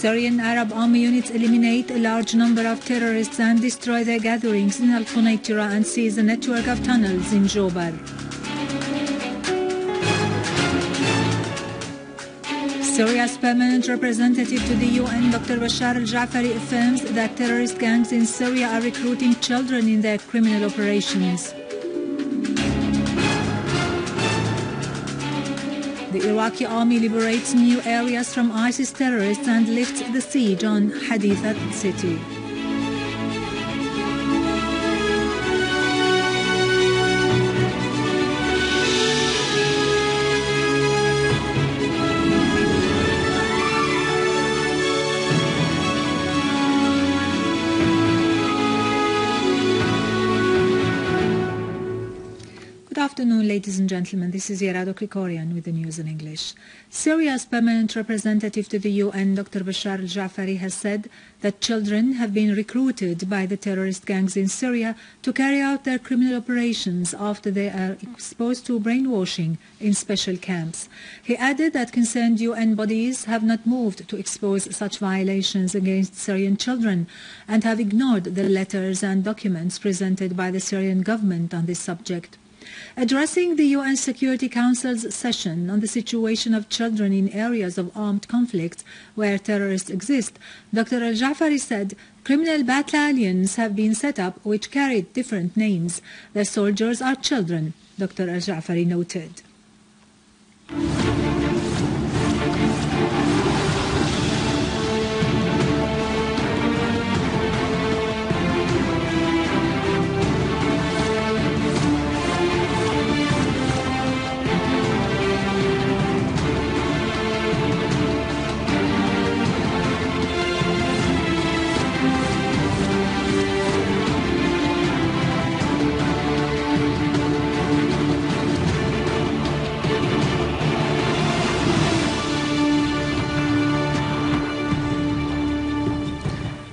Syrian Arab Army units eliminate a large number of terrorists and destroy their gatherings in Quneitra and seize a network of tunnels in Jobar. Syria's permanent representative to the UN, Dr. Bashar Al-Jaafari, affirms that terrorist gangs in Syria are recruiting children in their criminal operations. The Iraqi Army liberates new areas from ISIS terrorists and lifts the siege on hideouts city. Good afternoon, ladies and gentlemen. This is Yerado Krikorian with the news in English. Syria's permanent representative to the UN, Dr. Bashar Al-Jaafari, has said that children have been recruited by the terrorist gangs in Syria to carry out their criminal operations after they are exposed to brainwashing in special camps. He added that concerned UN bodies have not moved to expose such violations against Syrian children and have ignored the letters and documents presented by the Syrian government on this subject. Addressing the UN Security Council's session on the situation of children in areas of armed conflict where terrorists exist, Dr. Al-Jaafari said criminal battalions have been set up which carried different names. Their soldiers are children, Dr. Al-Jaafari noted.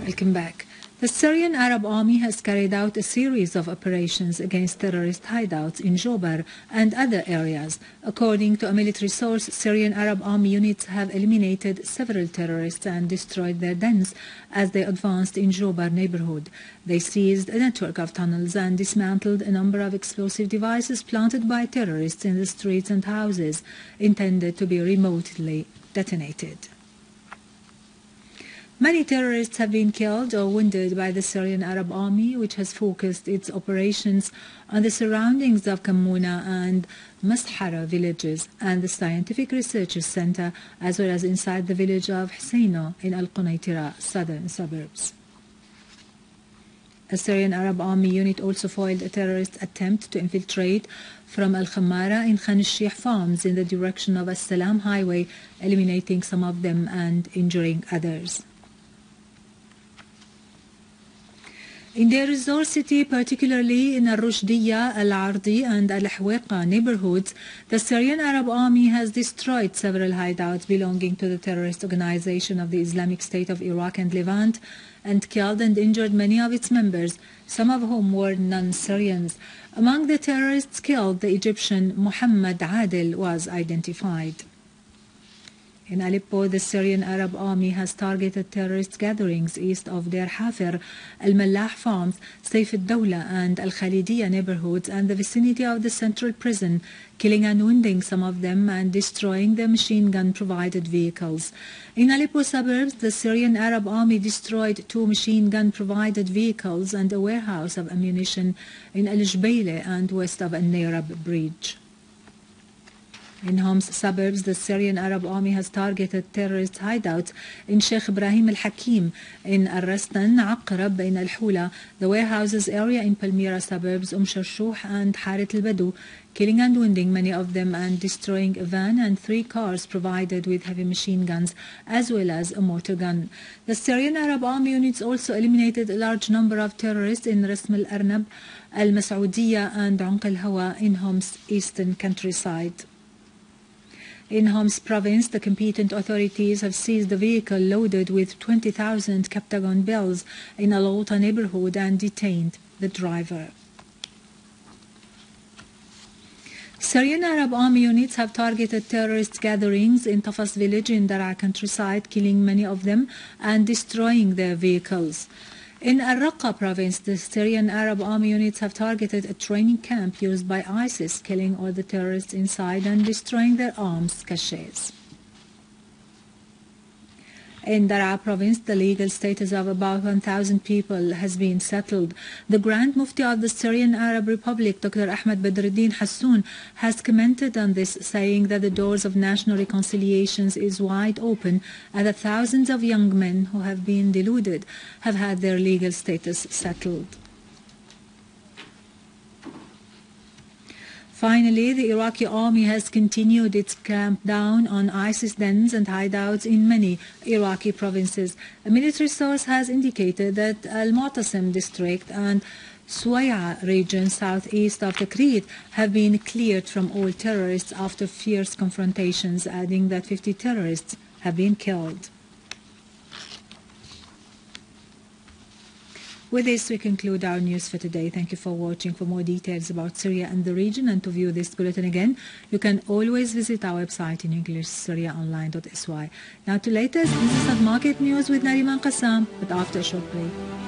Welcome back. The Syrian Arab Army has carried out a series of operations against terrorist hideouts in Jobar and other areas. According to a military source, Syrian Arab Army units have eliminated several terrorists and destroyed their dens as they advanced in Jobar neighborhood. They seized a network of tunnels and dismantled a number of explosive devices planted by terrorists in the streets and houses, intended to be remotely detonated. Many terrorists have been killed or wounded by the Syrian Arab Army, which has focused its operations on the surroundings of Kamuna and Mashara villages and the Scientific Research Center, as well as inside the village of Husseino in Quneitra southern suburbs. A Syrian Arab Army unit also foiled a terrorist attempt to infiltrate from Al-Khammara in Khan al-Sheikh farms in the direction of As-Salam highway, eliminating some of them and injuring others. In Deir EzZour city, particularly in Al-Rushdiya, Al-Ardi and Al-Hawaiqa neighborhoods, the Syrian Arab Army has destroyed several hideouts belonging to the terrorist organization of the Islamic State of Iraq and Levant and killed and injured many of its members, some of whom were non-Syrians. Among the terrorists killed, the Egyptian Muhammad Adil was identified. In Aleppo, the Syrian Arab Army has targeted terrorist gatherings east of Deir Hafir, Al-Mallah farms, Saif al-Dawla and Al-Khalidiyya neighborhoods and the vicinity of the central prison, killing and wounding some of them and destroying their machine gun-provided vehicles. In Aleppo suburbs, the Syrian Arab Army destroyed 2 machine gun-provided vehicles and a warehouse of ammunition in Al-Jbayle and west of Al-Nayrab bridge. In Homs suburbs, the Syrian Arab Army has targeted terrorist hideouts in Sheikh Ibrahim al-Hakim, in Al-Rastan, Aqrab, in Al-Hula, the warehouses area in Palmyra suburbs, Sharshuh and Harit al-Badu, killing and wounding many of them and destroying a van and 3 cars provided with heavy machine guns, as well as a mortar gun. The Syrian Arab Army units also eliminated a large number of terrorists in Rasm al-Arnab, Al-Mas'udiyya and Unq al-Hawa in Homs' eastern countryside. In Homs province, the competent authorities have seized a vehicle loaded with 20,000 captagon bells in Al-Ghouta neighborhood and detained the driver. Syrian Arab Army units have targeted terrorist gatherings in Tafas village in Daraa countryside, killing many of them and destroying their vehicles. In Raqqa province, the Syrian Arab Army units have targeted a training camp used by ISIS, killing all the terrorists inside and destroying their arms caches. In Daraa province, the legal status of about 1,000 people has been settled. The Grand Mufti of the Syrian Arab Republic, Dr. Ahmed Badruddin Hassoun, has commented on this, saying that the doors of national reconciliations is wide open and that thousands of young men who have been deluded have had their legal status settled. Finally, the Iraqi Army has continued its clampdown on ISIS dens and hideouts in many Iraqi provinces. A military source has indicated that Al-Mu'tasim district and Suway'a region southeast of Tikrit have been cleared from all terrorists after fierce confrontations, adding that 50 terrorists have been killed. With this, we conclude our news for today. Thank you for watching. For more details about Syria and the region and to view this bulletin again, you can always visit our website in English, syriaonline.sy. Now to latest business and market news with Nariman Qassam, but after a short break.